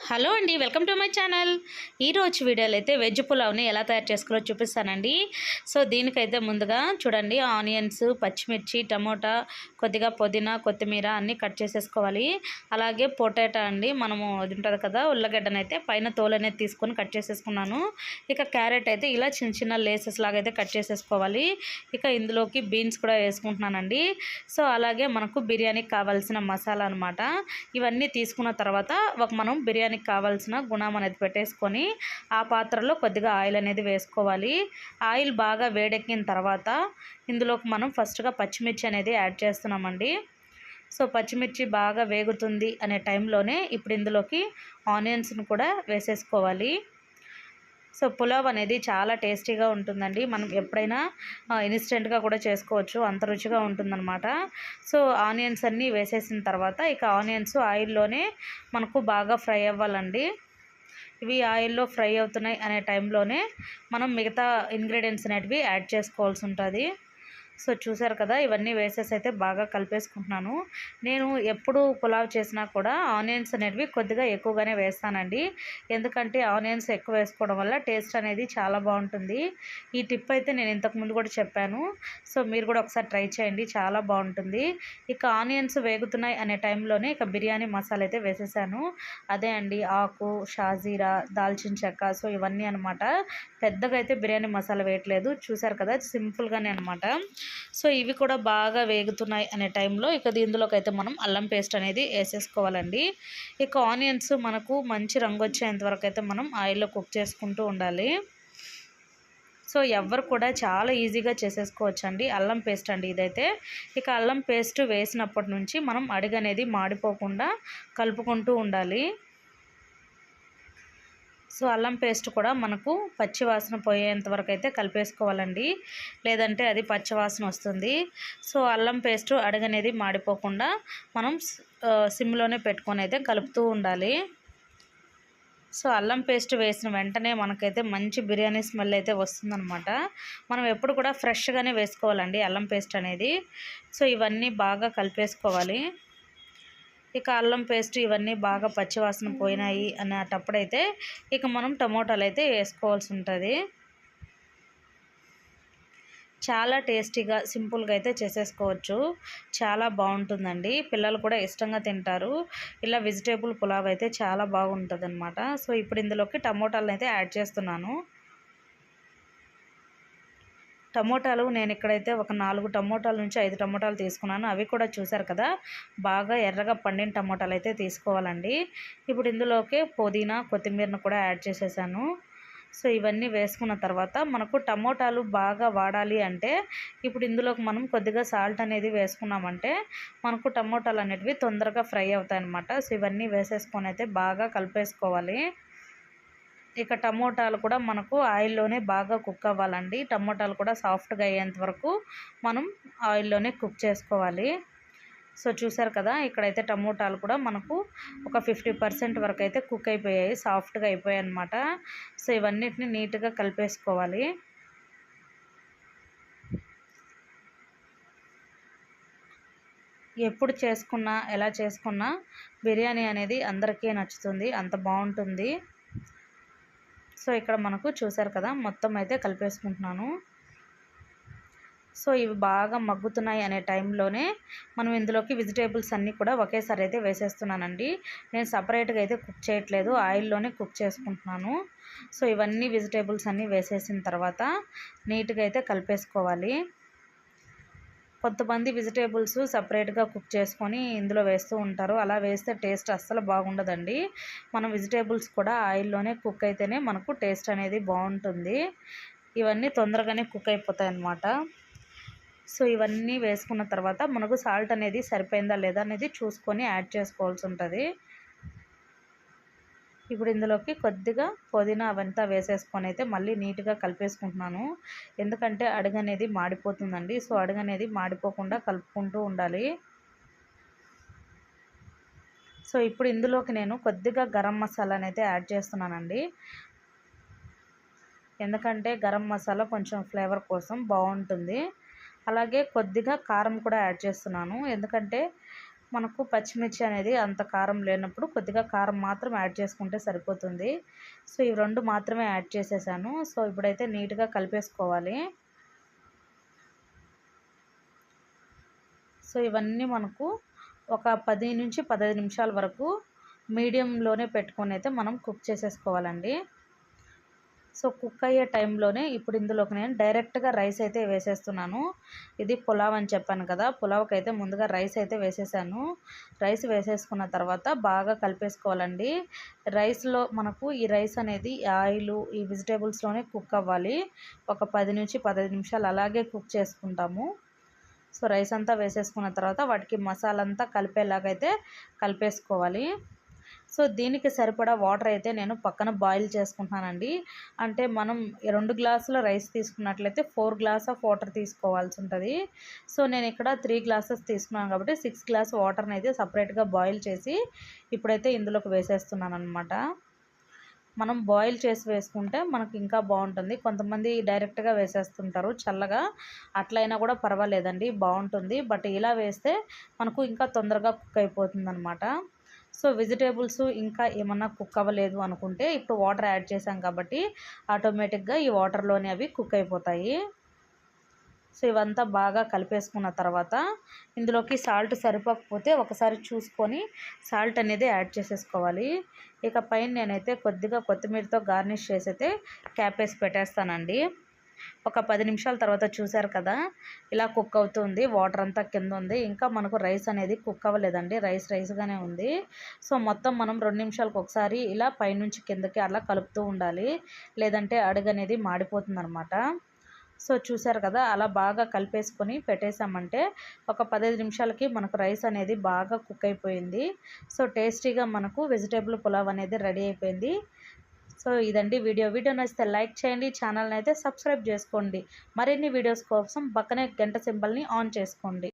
Hello అండి, welcome to my channel. ఈరోజు వీడియోలో అయితే వెజ్ పులావ్ని ఎలా తయారు చేసుకోవాలో చూపిస్తానండి. సో దీనికైతే ముందుగా చూడండి, ఆనియన్స్, పచ్చిమిర్చి, టమోటా, కొద్దిగా పుదీనా, కొత్తిమీర అన్నీ కట్ చేసేసుకోవాలి. అలాగే పొటాటో అండి, మనము అది ఉంటుంది కదా, ఉల్లగడ్డనైతే పైన తోలు అనేది తీసుకొని కట్ చేసేసుకున్నాను. ఇక క్యారెట్ అయితే ఇలా చిన్న చిన్న లేసెస్ లాగా అయితే కట్ చేసేసుకోవాలి. ఇక ఇందులోకి బీన్స్ కూడా వేసుకుంటున్నానండి. సో అలాగే మనకు బిర్యానీకి కావాల్సిన మసాలా అనమాట. ఇవన్నీ తీసుకున్న తర్వాత మనం బిర్యానీకి కావాల్సిన గుణం అనేది పెట్టేసుకొని ఆ పాత్రలో కొద్దిగా ఆయిల్ అనేది వేసుకోవాలి. ఆయిల్ బాగా వేడెక్కిన తర్వాత ఇందులోకి మనం ఫస్ట్గా పచ్చిమిర్చి అనేది యాడ్ చేస్తున్నామండి. సో పచ్చిమిర్చి బాగా వేగుతుంది అనే టైంలోనే ఇప్పుడు ఇందులోకి ఆనియన్స్ని కూడా వేసేసుకోవాలి. సో పులావ్ అనేది చాలా టేస్టీగా ఉంటుందండి. మనం ఎప్పుడైనా ఇన్స్టెంట్గా కూడా చేసుకోవచ్చు, అంత రుచిగా ఉంటుందన్నమాట. సో ఆనియన్స్ అన్నీ వేసేసిన తర్వాత ఇక ఆనియన్స్ ఆయిల్లోనే మనకు బాగా ఫ్రై అవ్వాలండి. ఇవి ఆయిల్లో ఫ్రై అవుతున్నాయి అనే టైంలోనే మనం మిగతా ఇంగ్రీడియంట్స్ అనేటివి యాడ్ చేసుకోవాల్సి ఉంటుంది. సో చూసారు కదా, ఇవన్నీ వేసేసి అయితే బాగా కలిపేసుకుంటున్నాను. నేను ఎప్పుడు పులావ్ చేసినా కూడా ఆనియన్స్ అనేటివి కొద్దిగా ఎక్కువగానే వేస్తానండి. ఎందుకంటే ఆనియన్స్ ఎక్కువ వేసుకోవడం వల్ల టేస్ట్ అనేది చాలా బాగుంటుంది. ఈ టిప్ అయితే నేను ఇంతకుముందు కూడా చెప్పాను. సో మీరు కూడా ఒకసారి ట్రై చేయండి, చాలా బాగుంటుంది. ఇక ఆనియన్స్ వేగుతున్నాయి అనే టైంలోనే ఇక బిర్యానీ మసాలా అయితే వేసేసాను. అదే అండి, ఆకు, షాజీరా, దాల్చిన చెక్క, సో ఇవన్నీ అనమాట. పెద్దగా అయితే బిర్యానీ మసాలా వేయట్లేదు, చూసారు కదా, సింపుల్గానే అనమాట. సో ఇవి కూడా బాగా వేగుతున్నాయి అనే టైంలో ఇక ఇందులోకి అయితే మనం అల్లం పేస్ట్ అనేది వేసేసుకోవాలండి. ఇక ఆనియన్స్ మనకు మంచి రంగు వచ్చేంత వరకు అయితే మనం ఆయిల్లో కుక్ చేసుకుంటూ ఉండాలి. సో ఎవరు కూడా చాలా ఈజీగా చేసేసుకోవచ్చండి. అల్లం పేస్ట్ అండి ఇదైతే. ఇక అల్లం పేస్ట్ వేసినప్పటి నుంచి మనం అడుగు అనేది మాడిపోకుండా కలుపుకుంటూ ఉండాలి. సో అల్లం పేస్ట్ కూడా మనకు పచ్చి వాసన పోయేంత వరకు అయితే కలిపేసుకోవాలండి, లేదంటే అది పచ్చి వాసన వస్తుంది. సో అల్లం పేస్ట్ అడుగనేది మాడిపోకుండా మనం సిమ్లోనే పెట్టుకొని అయితే కలుపుతూ ఉండాలి. సో అల్లం పేస్ట్ వేసిన వెంటనే మనకైతే మంచి బిర్యానీ స్మెల్ అయితే వస్తుందన్నమాట. మనం ఎప్పుడు కూడా ఫ్రెష్గానే వేసుకోవాలండి అల్లం పేస్ట్ అనేది. సో ఇవన్నీ బాగా కలిపేసుకోవాలి. ఇక అల్లం పేస్ట్ ఇవన్నీ బాగా పచ్చివాసన పోయినాయి అనేటప్పుడైతే ఇక మనం టమోటాలు అయితే వేసుకోవాల్సి ఉంటుంది. చాలా టేస్టీగా సింపుల్గా అయితే చేసేసుకోవచ్చు, చాలా బాగుంటుందండి. పిల్లలు కూడా ఇష్టంగా తింటారు. ఇలా వెజిటేబుల్ పులావ్ అయితే చాలా బాగుంటుంది అనమాట. సో ఇప్పుడు ఇందులోకి టమోటాలను అయితే యాడ్ చేస్తున్నాను. టమోటాలు నేను ఇక్కడైతే ఒక 4 టమోటాల నుంచి 5 టమోటాలు తీసుకున్నాను. అవి కూడా చూసారు కదా, బాగా ఎర్రగా పండిన టమోటాలు అయితే తీసుకోవాలండి. ఇప్పుడు ఇందులోకి పుదీనా, కొత్తిమీరను కూడా యాడ్ చేసేసాను. సో ఇవన్నీ వేసుకున్న తర్వాత మనకు టమోటాలు బాగా వాడాలి అంటే ఇప్పుడు ఇందులోకి మనం కొద్దిగా సాల్ట్ అనేది వేసుకున్నామంటే మనకు టమోటాలు అనేటివి తొందరగా ఫ్రై అవుతాయి అన్నమాట. సో ఇవన్నీ వేసేసుకొని అయితే బాగా కలిపేసుకోవాలి. ఇక టమోటాలు కూడా మనకు ఆయిల్లోనే బాగా కుక్ అవ్వాలండి. టమోటాలు కూడా సాఫ్ట్గా అయ్యేంత వరకు మనం ఆయిల్లోనే కుక్ చేసుకోవాలి. సో చూసారు కదా, ఇక్కడైతే టమోటాలు కూడా మనకు ఒక 50% వరకు అయితే కుక్ అయిపోయాయి, సాఫ్ట్గా అయిపోయాయి అన్నమాట. సో ఇవన్నిటిని నీట్గా కలిపేసుకోవాలి. ఎప్పుడు చేసుకున్నా ఎలా చేసుకున్నా బిర్యానీ అనేది అందరికీ నచ్చుతుంది, అంత బాగుంటుంది. సో ఇక్కడ మనకు చూసారు కదా, మొత్తం అయితే కలిపేసుకుంటున్నాను. సో ఇవి బాగా మగ్గుతున్నాయి అనే టైంలోనే మనం ఇందులోకి వెజిటేబుల్స్ అన్నీ కూడా ఒకేసారి అయితే వేసేస్తున్నానండి. నేను సపరేట్గా అయితే కుక్ చేయట్లేదు, ఆయిల్లోనే కుక్ చేసుకుంటున్నాను. సో ఇవన్నీ వెజిటేబుల్స్ అన్నీ వేసేసిన తర్వాత నీట్గా అయితే కలిపేసుకోవాలి. కొంతమంది వెజిటేబుల్స్ సపరేట్గా కుక్ చేసుకొని ఇందులో వేస్తూ ఉంటారు, అలా వేస్తే టేస్ట్ అస్సలు బాగుండదండి. మనం వెజిటేబుల్స్ కూడా ఆయిల్లోనే కుక్ అయితేనే మనకు టేస్ట్ అనేది బాగుంటుంది. ఇవన్నీ తొందరగానే కుక్ అయిపోతాయి అన్నమాట. సో ఇవన్నీ వేసుకున్న తర్వాత మనకు సాల్ట్ అనేది సరిపోయిందా లేదా అనేది చూసుకొని యాడ్ చేసుకోవాల్సి ఉంటుంది. ఇప్పుడు ఇందులోకి కొద్దిగా పుదీనా అవంతా వేసేసుకొని అయితే మళ్ళీ నీట్గా కలిపేసుకుంటున్నాను. ఎందుకంటే అడుగు అనేది మాడిపోతుందండి. సో అడుగు అనేది మాడిపోకుండా కలుపుకుంటూ ఉండాలి. సో ఇప్పుడు ఇందులోకి నేను కొద్దిగా గరం మసాలాని అయితే యాడ్ చేస్తున్నానండి. ఎందుకంటే గరం మసాలా కొంచెం ఫ్లేవర్ కోసం బాగుంటుంది. అలాగే కొద్దిగా కారం కూడా యాడ్ చేస్తున్నాను. ఎందుకంటే మనకు పచ్చిమిర్చి అనేది అంత కారం లేనప్పుడు కొద్దిగా కారం మాత్రం యాడ్ చేసుకుంటే సరిపోతుంది. సో ఇవి 2 మాత్రమే యాడ్ చేసేసాను. సో ఇప్పుడైతే నీట్‌గా కలిపేసుకోవాలి. సో ఇవన్నీ మనకు ఒక 10-15 నిమిషాల వరకు మీడియంలోనే పెట్టుకొని అయితే మనం కుక్ చేసేసుకోవాలండి. సో కుక్ అయ్యే టైంలోనే ఇప్పుడు ఇందులోకి నేను డైరెక్ట్గా రైస్ అయితే వేసేస్తున్నాను. ఇది పులావ్ అని చెప్పాను కదా, పులావ్కి అయితే ముందుగా రైస్ అయితే వేసేసాను. రైస్ వేసేసుకున్న తర్వాత బాగా కలిపేసుకోవాలండి. రైస్లో మనకు ఈ రైస్ అనేది ఆయిల్ ఈ వెజిటేబుల్స్లోనే కుక్ అవ్వాలి. ఒక 10-15 నిమిషాలు అలాగే కుక్ చేసుకుంటాము. సో రైస్ అంతా వేసేసుకున్న తర్వాత వాటికి మసాలా అంతా కలిపేలాగైతే కలిపేసుకోవాలి. సో దీనికి సరిపడా వాటర్ అయితే నేను పక్కన బాయిల్ చేసుకుంటున్నానండి. అంటే మనం 2 గ్లాసుల రైస్ తీసుకున్నట్లయితే 4 గ్లాస్ ఆఫ్ వాటర్ తీసుకోవాల్సి ఉంటుంది. సో నేను ఇక్కడ 3 గ్లాసెస్ తీసుకున్నాను కాబట్టి 6 గ్లాస్ వాటర్ని అయితే సపరేట్గా బాయిల్ చేసి ఇప్పుడైతే ఇందులోకి వేసేస్తున్నాను అనమాట. మనం బాయిల్ చేసి వేసుకుంటే మనకు ఇంకా బాగుంటుంది. కొంతమంది డైరెక్ట్గా వేసేస్తుంటారు చల్లగా, అట్లయినా కూడా పర్వాలేదండి, బాగుంటుంది. బట్ ఇలా వేస్తే మనకు ఇంకా తొందరగా కుక్ అయిపోతుంది అనమాట. సో వెజిటేబుల్స్ ఇంకా ఏమన్నా కుక్ అవ్వలేదు అనుకుంటే ఇప్పుడు వాటర్ యాడ్ చేసాం కాబట్టి ఆటోమేటిక్గా ఈ వాటర్లోనే అవి కుక్ అయిపోతాయి. సో ఇవంతా బాగా కలిపేసుకున్న తర్వాత ఇందులోకి సాల్ట్ సరిపోకపోతే ఒకసారి చూసుకొని సాల్ట్ అనేది యాడ్ చేసేసుకోవాలి. ఇక పైన నేనైతే కొద్దిగా కొత్తిమీరతో గార్నిష్ చేసి అయితే క్యాప్ వేసి పెట్టేస్తానండి. ఒక 10 నిమిషాల తర్వాత చూసారు కదా, ఇలా కుక్ అవుతుంది. వాటర్ అంతా కింద ఉంది. ఇంకా మనకు రైస్ అనేది కుక్ అవ్వలేదండి, రైస్గానే ఉంది. సో మొత్తం మనం 2 నిమిషాలకు ఒకసారి ఇలా పైనుంచి కిందకి అలా కలుపుతూ ఉండాలి, లేదంటే అడుగు అనేది మాడిపోతుంది అనమాట. సో చూసారు కదా, అలా బాగా కలిపేసుకొని పెట్టేసామంటే ఒక 15 నిమిషాలకి మనకు రైస్ అనేది బాగా కుక్ అయిపోయింది. సో టేస్టీగా మనకు వెజిటేబుల్ పులావ్ అనేది రెడీ అయిపోయింది. సో ఇదండి వీడియో నచ్చితే లైక్ చేయండి, ఛానల్ని అయితే సబ్స్క్రైబ్ చేసుకోండి. మరిన్ని వీడియోస్ కోసం పక్కనే గంట సింబల్ని ఆన్ చేసుకోండి.